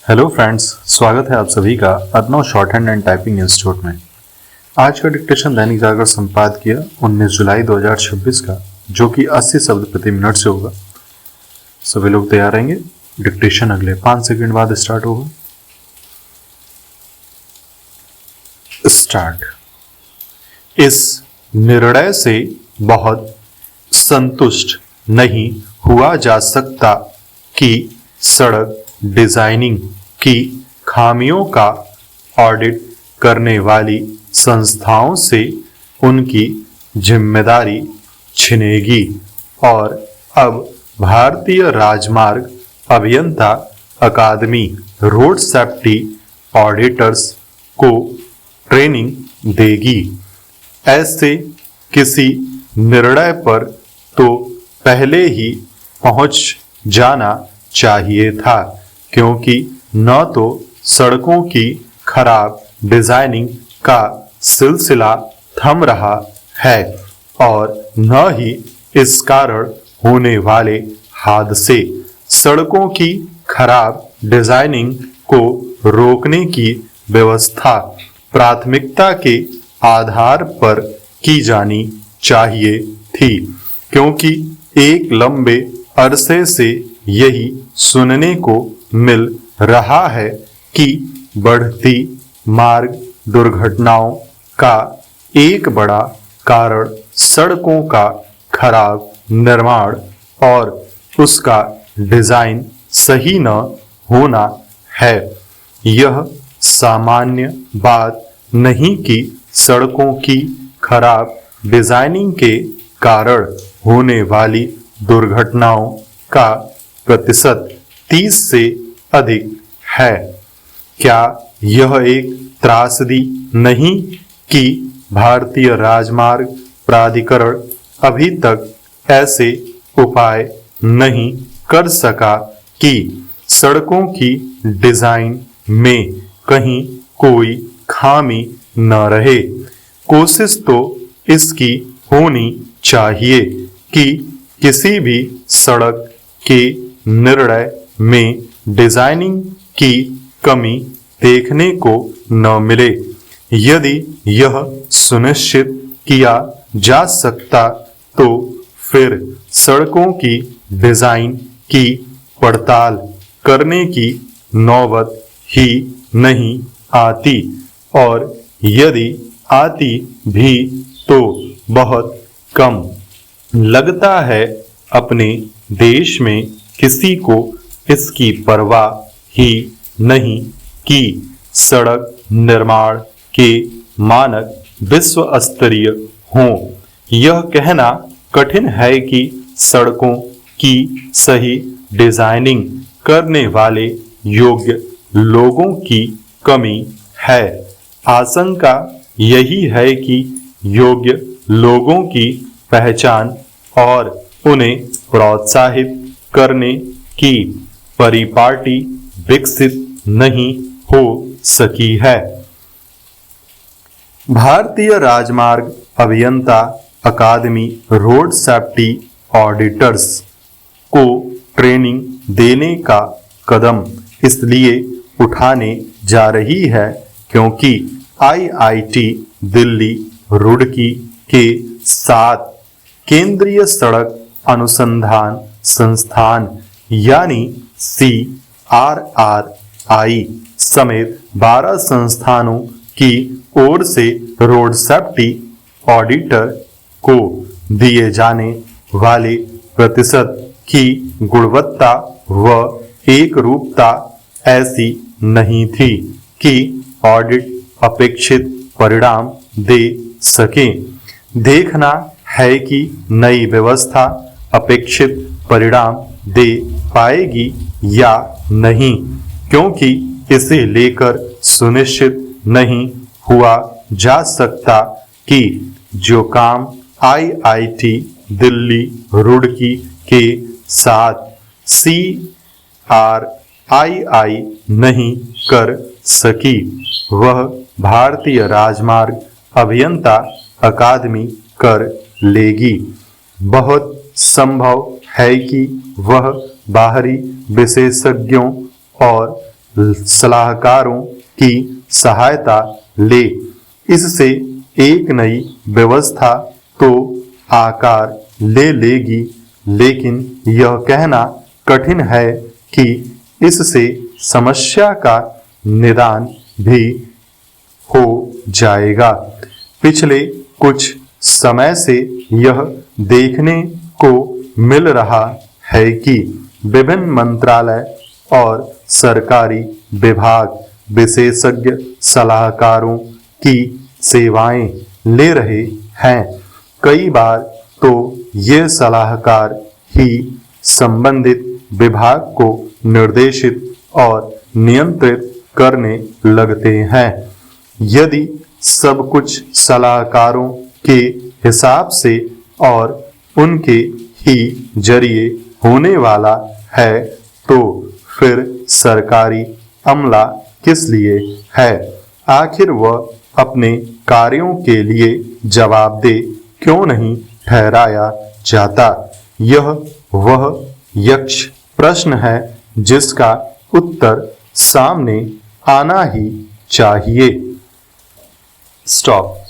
Hello friends, स्वागत है आप सभी का अदनव short hand and typing institute में। आज का डिक्टेशन दैनिक जागरण संपादकीय 19 जुलाई 2026 का, जो कि 80 शब्द प्रति मिनट से होगा। सभी लोग तैयार रहेंगे। डिक्टेशन अगले 5 सेकंड बाद स्टार्ट होगा। स्टार्ट। इस निर्णय से बहुत संतुष्ट नहीं हुआ जा सकता कि सड़क डिजाइनिंग की खामियों का ऑडिट करने वाली संस्थाओं से उनकी जिम्मेदारी छिनेगी और अब भारतीय राजमार्ग अभियंता अकादमी रोड सेफ्टी ऑडिटर्स को ट्रेनिंग देगी। ऐसे किसी निर्णय पर तो पहले ही पहुंच जाना चाहिए था, क्योंकि न तो सड़कों की खराब डिजाइनिंग का सिलसिला थम रहा है और न ही इस कारण होने वाले हादसे। सड़कों की खराब डिजाइनिंग को रोकने की व्यवस्था प्राथमिकता के आधार पर की जानी चाहिए थी, क्योंकि एक लंबे अरसे से यही सुनने को मिल रहा है कि बढ़ती मार्ग दुर्घटनाओं का एक बड़ा कारण सड़कों का खराब निर्माण और उसका डिजाइन सही न होना है। यह सामान्य बात नहीं कि सड़कों की खराब डिजाइनिंग के कारण होने वाली दुर्घटनाओं का प्रतिशत 30 से अधिक है। क्या यह एक त्रासदी नहीं कि भारतीय राजमार्ग प्राधिकरण अभी तक ऐसे उपाय नहीं कर सका कि सड़कों की डिजाइन में कहीं कोई खामी न रहे? कोशिश तो इसकी होनी चाहिए कि किसी भी सड़क के निर्णय में डिजाइनिंग की कमी देखने को न मिले। यदि यह सुनिश्चित किया जा सकता तो फिर सड़कों की डिजाइन की पड़ताल करने की नौबत ही नहीं आती, और यदि आती भी तो बहुत कम। लगता है अपने देश में किसी को इसकी परवाह ही नहीं कि सड़क निर्माण के मानक विश्व स्तरीय हों। यह कहना कठिन है कि सड़कों की सही डिजाइनिंग करने वाले योग्य लोगों की कमी है। आशंका यही है कि योग्य लोगों की पहचान और उन्हें प्रोत्साहित करने की परिपाटी विकसित नहीं हो सकी है। भारतीय राजमार्ग अभियंता अकादमी रोड सेफ्टी ऑडिटर्स को ट्रेनिंग देने का कदम इसलिए उठाने जा रही है क्योंकि आईआईटी दिल्ली रुड़की के साथ केंद्रीय सड़क अनुसंधान संस्थान यानी CRRI समेत 12 संस्थानों की ओर से रोड सेफ्टी ऑडिटर को दिए जाने वाले प्रतिशत की गुणवत्ता व एक रूपता ऐसी नहीं थी कि ऑडिट अपेक्षित परिणाम दे सके। देखना है कि नई व्यवस्था अपेक्षित परिणाम दे पाएगी या नहीं, क्योंकि इसे लेकर सुनिश्चित नहीं हुआ जा सकता कि जो काम आईआईटी दिल्ली रुड़की के साथ CRII नहीं कर सकी, वह भारतीय राजमार्ग अभियंता अकादमी कर लेगी। बहुत संभव है कि वह बाहरी विशेषज्ञों और सलाहकारों की सहायता ले। इससे एक नई व्यवस्था तो आकार ले लेगी, लेकिन यह कहना कठिन है कि इससे समस्या का निदान भी हो जाएगा। पिछले कुछ समय से यह देखने को मिल रहा है कि विभिन्न मंत्रालय और सरकारी विभाग विशेषज्ञ सलाहकारों की सेवाएं ले रहे हैं। कई बार तो ये सलाहकार ही संबंधित विभाग को निर्देशित और नियंत्रित करने लगते हैं। यदि सब कुछ सलाहकारों के हिसाब से और उनके ही जरिए होने वाला है, तो फिर सरकारी अमला किस लिए है? आखिर वह अपने कार्यों के लिए जवाबदेह क्यों नहीं ठहराया जाता? यह वह यक्ष प्रश्न है जिसका उत्तर सामने आना ही चाहिए। स्टॉप।